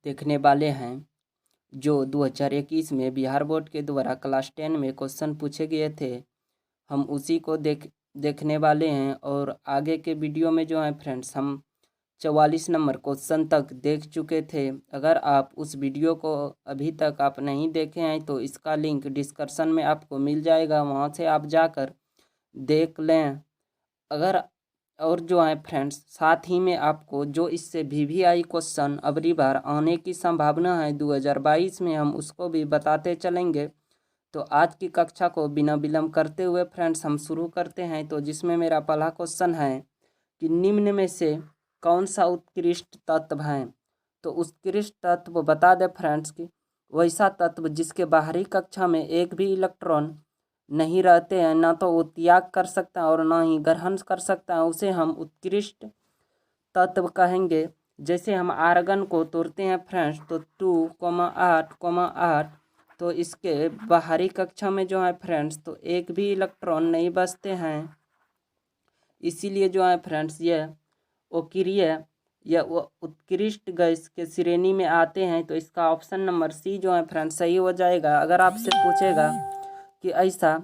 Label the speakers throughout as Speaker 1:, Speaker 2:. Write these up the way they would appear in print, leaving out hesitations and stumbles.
Speaker 1: देखने वाले हैं जो 2021 में बिहार बोर्ड के द्वारा क्लास 10 में क्वेश्चन पूछे गए थे। हम उसी को देखने वाले हैं और आगे के वीडियो में जो है फ्रेंड्स हम 44 नंबर क्वेश्चन तक देख चुके थे। अगर आप उस वीडियो को अभी तक आप नहीं देखे हैं तो इसका लिंक डिस्क्रिप्शन में आपको मिल जाएगा, वहाँ से आप जाकर देख लें। अगर और जो है फ्रेंड्स साथ ही में आपको जो इससे VVI क्वेश्चन अगली बार आने की संभावना है 2022 में, हम उसको भी बताते चलेंगे। तो आज की कक्षा को बिना विलंब करते हुए फ्रेंड्स हम शुरू करते हैं। तो जिसमें मेरा पहला क्वेश्चन है कि निम्न में से कौन सा उत्कृष्ट तत्व है। तो उत्कृष्ट तत्व बता दे फ्रेंड्स कि वैसा तत्व जिसके बाहरी कक्षा में एक भी इलेक्ट्रॉन नहीं रहते हैं, ना तो वो त्याग कर सकता है और ना ही ग्रहण कर सकता है, उसे हम उत्कृष्ट तत्व कहेंगे। जैसे हम आर्गन को तोड़ते हैं फ्रेंड्स तो 2,8,8 तो इसके बाहरी कक्षा में जो है फ्रेंड्स तो एक भी इलेक्ट्रॉन नहीं बचते हैं, इसीलिए जो है फ्रेंड्स ये अक्रिय या उत्कृष्ट गैस के श्रेणी में आते हैं। तो इसका ऑप्शन नंबर सी जो है फ्रेंड्स सही हो जाएगा। अगर आपसे पूछेगा कि ऐसा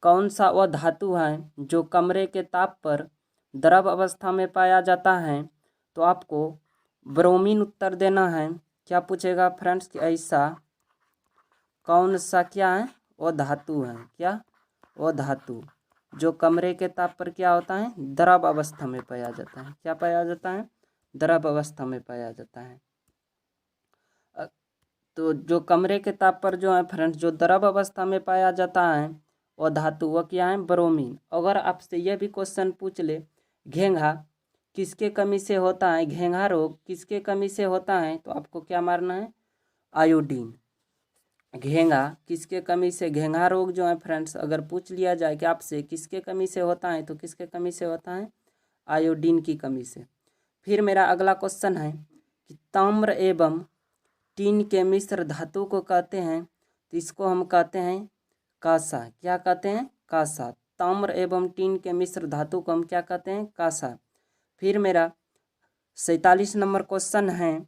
Speaker 1: कौन सा वह धातु है जो कमरे के ताप पर द्रव अवस्था में पाया जाता है, तो आपको ब्रोमीन उत्तर देना है। क्या पूछेगा फ्रेंड्स कि ऐसा कौन सा क्या है वह धातु है, क्या वह धातु जो कमरे के ताप पर क्या होता है, द्रव अवस्था में पाया जाता है। क्या पाया जाता है, द्रव अवस्था में पाया जाता है। तो जो कमरे के ताप पर जो है फ्रेंड्स जो द्रव अवस्था में पाया जाता है वह धातु वह क्या है, ब्रोमीन। अगर आपसे यह भी क्वेश्चन पूछ ले घेंघा किसके कमी से होता है, घेंघा रोग किसके कमी से होता है, तो आपको क्या मारना है, आयोडीन। घेंघा किसके कमी से, घेंघा रोग जो है फ्रेंड्स अगर पूछ लिया जाए कि आपसे किसके कमी से होता है, तो किसके कमी से होता है, आयोडीन की कमी से। फिर मेरा अगला क्वेश्चन है कि ताम्र एवं टीन के मिश्र धातु को कहते हैं, तो इसको हम कहते हैं कांसा। क्या कहते हैं, कांसा। ताम्र एवं टीन के मिश्र धातु को हम क्या कहते हैं, कांसा। फिर मेरा 47 नंबर क्वेश्चन है,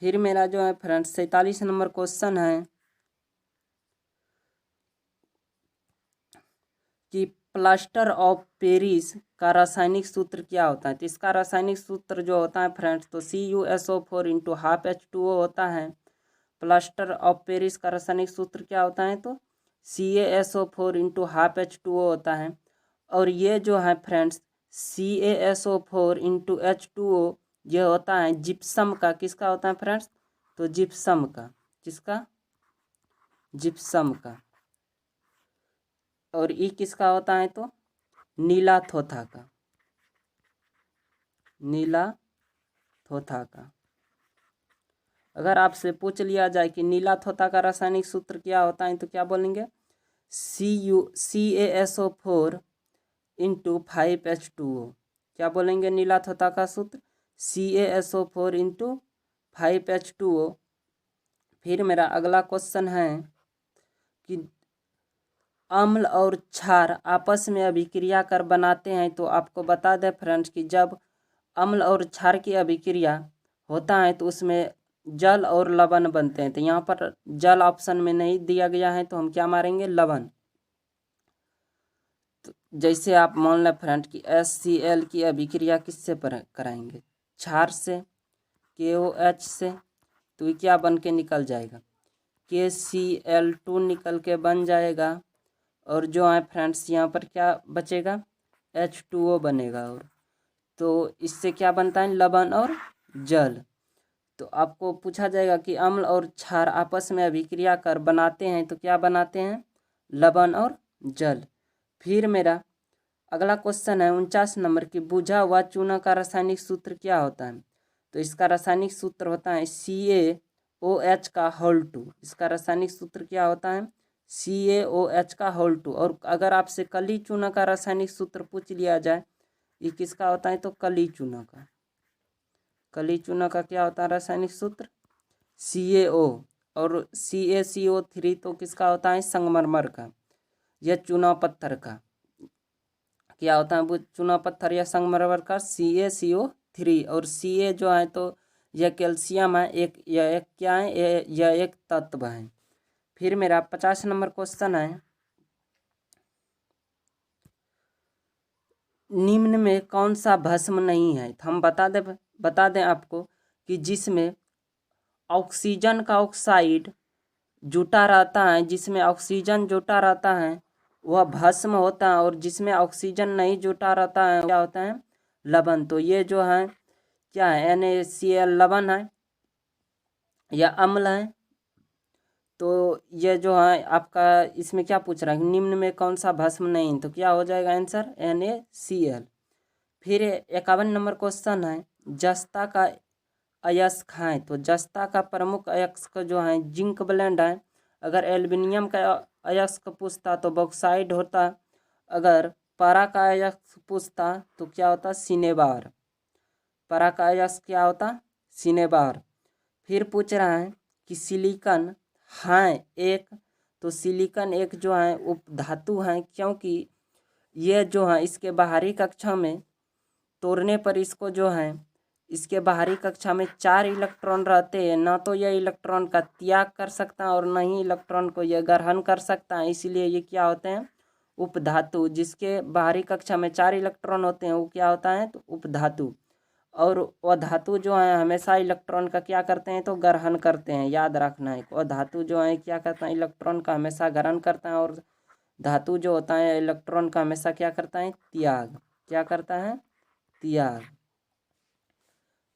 Speaker 1: फिर मेरा जो है फ्रेंड्स 47 नंबर क्वेश्चन है कि प्लास्टर ऑफ पेरिस का रासायनिक सूत्र क्या होता है। तो इसका रासायनिक सूत्र जो होता है फ्रेंड्स तो CuSO4 इंटू हाफ H2O होता है। प्लास्टर ऑफ पेरिस का रासायनिक सूत्र क्या होता है, तो CaSO4 इंटू हाफ H2O होता है। और ये जो है फ्रेंड्स CaSO4 इंटू H2O ये होता है जिप्सम का। किसका होता है फ्रेंड्स, तो जिप्सम का। किसका, जिप्सम का। और ई किसका होता है, तो नीला थोथा का, नीला थोथा का। अगर आपसे पूछ लिया जाए कि नीला थोथा का रासायनिक सूत्र क्या होता है, तो क्या बोलेंगे, CaSO4 इंटू 5H2O। क्या बोलेंगे नीला थोथा का सूत्र, CaSO4 इंटू 5H2O। फिर मेरा अगला क्वेश्चन है कि अम्ल और क्षार आपस में अभिक्रिया कर बनाते हैं। तो आपको बता दें फ्रेंड्स कि जब अम्ल और क्षार की अभिक्रिया होता है तो उसमें जल और लवण बनते हैं। तो यहाँ पर जल ऑप्शन में नहीं दिया गया है, तो हम क्या मारेंगे, लवण। तो जैसे आप मान लें फ्रेंड कि HCl की अभिक्रिया किससे कराएंगे, क्षार से, KOH से, तो ये क्या बन के निकल जाएगा, KCl2 निकल के बन जाएगा। और जो है फ्रेंड्स यहाँ पर क्या बचेगा, H2O बनेगा। और तो इससे क्या बनता है, लवण और जल। तो आपको पूछा जाएगा कि अम्ल और क्षार आपस में अभिक्रिया कर बनाते हैं, तो क्या बनाते हैं, लवण और जल। फिर मेरा अगला क्वेश्चन है 49 नंबर की बुझा हुआ चूना का रासायनिक सूत्र क्या होता है। तो इसका रासायनिक सूत्र होता है CaOH का होल 2। इसका रासायनिक सूत्र क्या होता है, CaOH का होल 2। और अगर आपसे कली चूना का रासायनिक सूत्र पूछ लिया जाए, ये किसका होता है, तो कली चूना का। कली चूना का क्या होता है रासायनिक सूत्र, CaO। और CaCO3 तो किसका होता है, संगमरमर का या चूना पत्थर का। क्या होता है वो चूना पत्थर या संगमरमर का, CaCO3। CH3 और Ca जो है तो यह कैल्शियम है, यह एक क्या है, यह एक तत्व है। फिर मेरा 50 नंबर क्वेश्चन है, निम्न में कौन सा भस्म नहीं है। तो हम बता दें आपको कि जिसमें ऑक्सीजन का ऑक्साइड जुटा रहता है, जिसमें ऑक्सीजन जुटा रहता है वह भस्म होता है, और जिसमें ऑक्सीजन नहीं जुटा रहता है क्या होता है, लवण। तो ये जो है क्या है, NaCl लवण है या अम्ल है। तो ये जो है आपका इसमें क्या पूछ रहा है, निम्न में कौन सा भस्म नहीं, तो क्या हो जाएगा आंसर NaCl। फिर 51 नंबर क्वेश्चन है, जस्ता का अयस्क है। तो जस्ता का प्रमुख अयस्क जो है जिंक ब्लेंड है। अगर एल्युमिनियम का अयस्क पूछता तो बॉक्साइड होता। अगर पारा का अयस्क पूछता तो क्या होता, सिनेबार। पारा का अयस्क क्या होता, सिनेबार। फिर पूछ रहा है कि सिलिकॉन है एक, तो सिलिकॉन एक जो है उपधातु है, क्योंकि ये जो है इसके बाहरी कक्षा में तोड़ने पर इसको जो है इसके बाहरी कक्षा में 4 इलेक्ट्रॉन रहते हैं, ना तो यह इलेक्ट्रॉन का त्याग कर सकता है और न ही इलेक्ट्रॉन को यह ग्रहण कर सकता है। इसलिए ये क्या होते हैं, उपधातु। जिसके बाहरी कक्षा में 4 इलेक्ट्रॉन होते हैं वो क्या होता है, तो उपधातु। और वह धातु जो है हमेशा इलेक्ट्रॉन का क्या करते हैं, तो ग्रहण करते हैं। याद रखना है, वह धातु जो है क्या करता है, इलेक्ट्रॉन का हमेशा ग्रहण करता है, और धातु जो होता है इलेक्ट्रॉन का हमेशा क्या करता है, त्याग। क्या करता है, त्याग।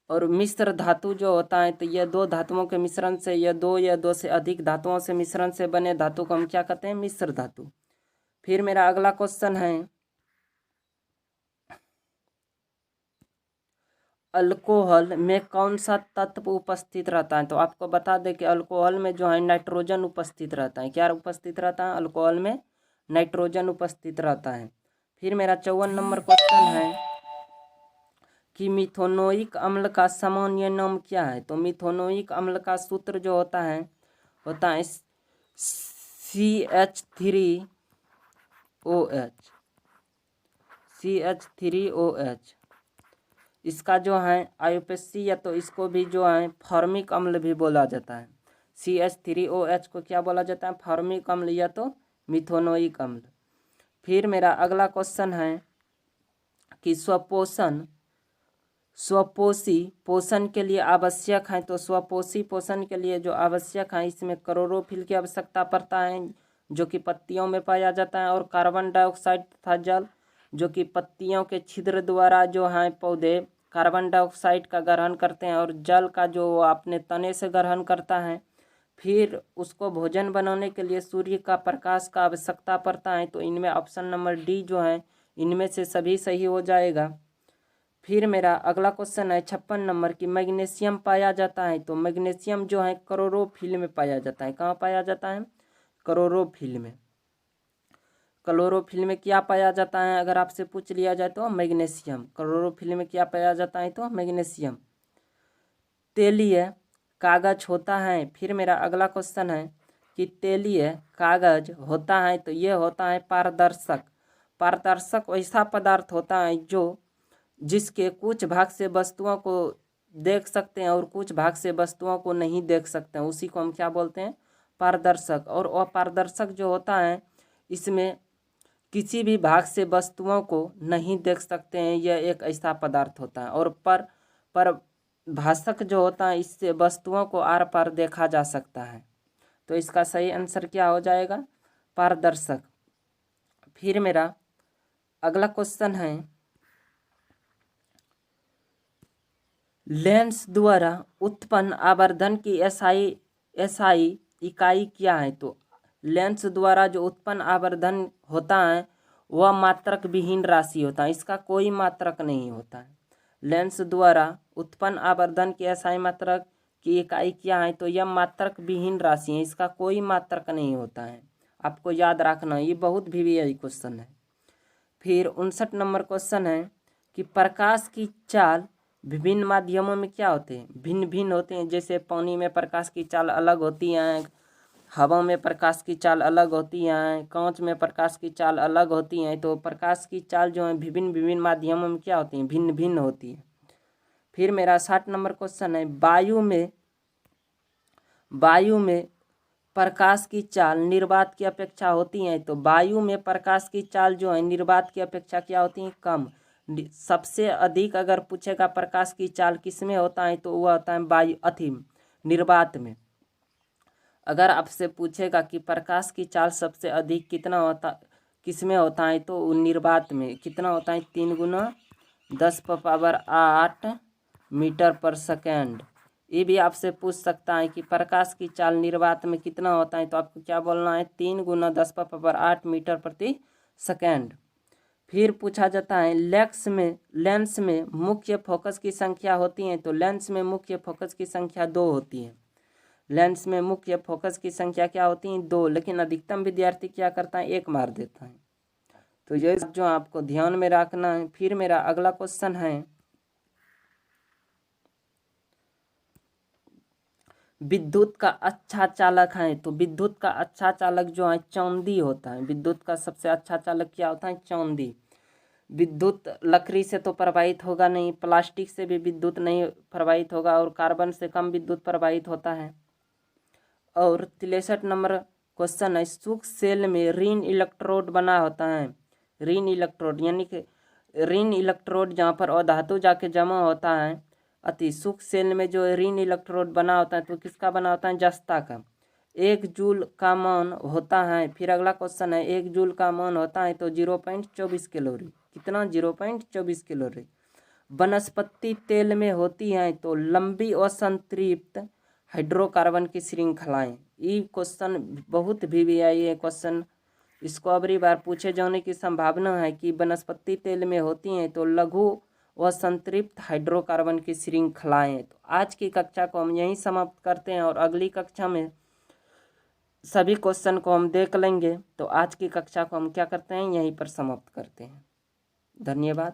Speaker 1: और मिश्र धातु जो होता है तो यह दो धातुओं के मिश्रण से, यह दो या दो से अधिक धातुओं से मिश्रण से बने धातु को हम क्या कहते हैं, मिश्र धातु। फिर मेरा अगला क्वेश्चन है, अल्कोहल में कौन सा तत्व उपस्थित रहता है। तो आपको बता दें कि अल्कोहल में जो है नाइट्रोजन उपस्थित रहता है। क्या उपस्थित रहता है, अल्कोहल में नाइट्रोजन उपस्थित रहता है। फिर मेरा 54 नंबर क्वेश्चन है कि मिथेनोइक अम्ल का सामान्य नाम क्या है। तो मिथेनोइक अम्ल का सूत्र जो होता है CH3OH। CH3OH इसका जो है आयुपेसी या तो इसको भी जो है फॉर्मिक अम्ल भी बोला जाता है। CH3OH को क्या बोला जाता है, फॉर्मिक अम्ल या तो मिथेनोइक अम्ल। फिर मेरा अगला क्वेश्चन है कि स्वपोषी पोषण के लिए आवश्यक है। तो स्वपोषी पोषण के लिए जो आवश्यक है इसमें क्लोरोफिल की आवश्यकता पड़ता है, जो कि पत्तियों में पाया जाता है, और कार्बन डाइऑक्साइड तथा जल, जो कि पत्तियों के छिद्र द्वारा जो है पौधे कार्बन डाइऑक्साइड का ग्रहण करते हैं, और जल का जो अपने तने से ग्रहण करता है। फिर उसको भोजन बनाने के लिए सूर्य का प्रकाश का आवश्यकता पड़ता है। तो इनमें ऑप्शन नंबर डी जो है इनमें से सभी सही हो जाएगा। फिर मेरा अगला क्वेश्चन है 56 नंबर की मैग्नीशियम पाया जाता है। तो मैग्नीशियम जो है क्लोरोफिल में पाया जाता है। कहाँ पाया जाता है, क्लोरोफिल में। क्लोरोफिल में क्या पाया जाता है, अगर आपसे पूछ लिया जाए तो मैग्नीशियम। क्लोरोफिल में क्या पाया जाता है, तो मैग्नीशियम। तेलीय कागज होता है। फिर मेरा अगला क्वेश्चन है कि तेलीय कागज होता है तो यह होता है पारदर्शक। पारदर्शक वैसा पदार्थ होता है जो जिसके कुछ भाग से वस्तुओं को देख सकते हैं और कुछ भाग से वस्तुओं को नहीं देख सकते हैं, उसी को हम क्या बोलते हैं, पारदर्शक। और अपारदर्शक जो होता है इसमें किसी भी भाग से वस्तुओं को नहीं देख सकते हैं, यह एक ऐसा पदार्थ होता है। और परभाषक जो होता है इससे वस्तुओं को आर पार देखा जा सकता है। तो इसका सही आंसर क्या हो जाएगा, पारदर्शक। फिर मेरा अगला क्वेश्चन है, लेंस द्वारा उत्पन्न आवर्धन की एसआई इकाई क्या है। तो लेंस द्वारा जो उत्पन्न आवर्धन होता है वह मात्रक विहीन राशि होता है, इसका कोई मात्रक नहीं होता है। लेंस द्वारा उत्पन्न आवर्धन की एसआई मात्रक की इकाई क्या है, तो यह मात्रक विहीन राशि है, इसका कोई मात्रक नहीं होता है। आपको याद रखना, ये बहुत भी यही क्वेश्चन है। फिर 59 नंबर क्वेश्चन है कि प्रकाश की चाल विभिन्न माध्यमों में क्या होते हैं, भिन्न भिन्न होते हैं। जैसे पानी में प्रकाश की चाल अलग होती है, हवा में प्रकाश की चाल अलग होती है, कांच में प्रकाश की चाल अलग होती है। तो प्रकाश की चाल जो है विभिन्न विभिन्न माध्यमों में क्या होती है, भिन्न भिन्न होती है। फिर मेरा 60 नंबर क्वेश्चन है, वायु में प्रकाश की चाल निर्वात की अपेक्षा होती है। तो वायु में प्रकाश की चाल जो है निर्वात की अपेक्षा क्या होती है, कम। सबसे अधिक अगर पूछेगा प्रकाश की चाल किसमें होता है तो वह होता है वायु निर्वात में। अगर आपसे पूछेगा कि प्रकाश की चाल सबसे अधिक किसमें होता है तो निर्वात में। कितना होता है, 3 गुना 10⁸ मीटर पर सेकेंड। ये भी आपसे पूछ सकता है कि प्रकाश की चाल निर्वात में कितना होता है, तो आपको क्या बोलना है, 3 गुना 10⁸ मीटर प्रति सेकेंड। फिर पूछा जाता है लेंस में मुख्य फोकस की संख्या होती है। तो लेंस में मुख्य फोकस की संख्या 2 होती है। लेंस में मुख्य फोकस की संख्या क्या होती है, 2, लेकिन अधिकतम विद्यार्थी क्या करता है, 1 मार देता है। तो ये जो आपको ध्यान में रखना है। फिर मेरा अगला क्वेश्चन है, विद्युत का अच्छा चालक है। तो विद्युत का अच्छा चालक जो है चांदी होता है। विद्युत का सबसे अच्छा चालक क्या होता है, चांदी। विद्युत लकड़ी से तो प्रवाहित होगा नहीं, प्लास्टिक से भी विद्युत नहीं प्रवाहित होगा, और कार्बन से कम विद्युत प्रवाहित होता है। और 63 नंबर क्वेश्चन है, सूक्ष्म सेल में ऋण इलेक्ट्रोड बना होता है। ऋण इलेक्ट्रोड यानी कि ऋण इलेक्ट्रोड जहाँ पर अधातु जाके जमा होता है, अति सूक्ष्म सेल में जो ऋण इलेक्ट्रोड बना होता है तो किसका बना होता है, जस्ता का। 1 जूल का मान होता है। फिर अगला क्वेश्चन है, 1 जूल का मान होता है तो 0.24 कैलोरी। कितना, 0.24 कैलोरी। वनस्पति तेल में होती हैं तो लंबी और संतृप्त हाइड्रोकार्बन की श्रृंखलाएं। ये क्वेश्चन बहुत भी आई है क्वेश्चन, इसको अगली बार पूछे जाने की संभावना है कि वनस्पति तेल में होती हैं तो लघु व संतृप्त हाइड्रोकार्बन की श्रृंखलाएं। तो आज की कक्षा को हम यहीं समाप्त करते हैं और अगली कक्षा में सभी क्वेश्चन को हम देख लेंगे। तो आज की कक्षा को हम क्या करते हैं, यहीं पर समाप्त करते हैं। धन्यवाद।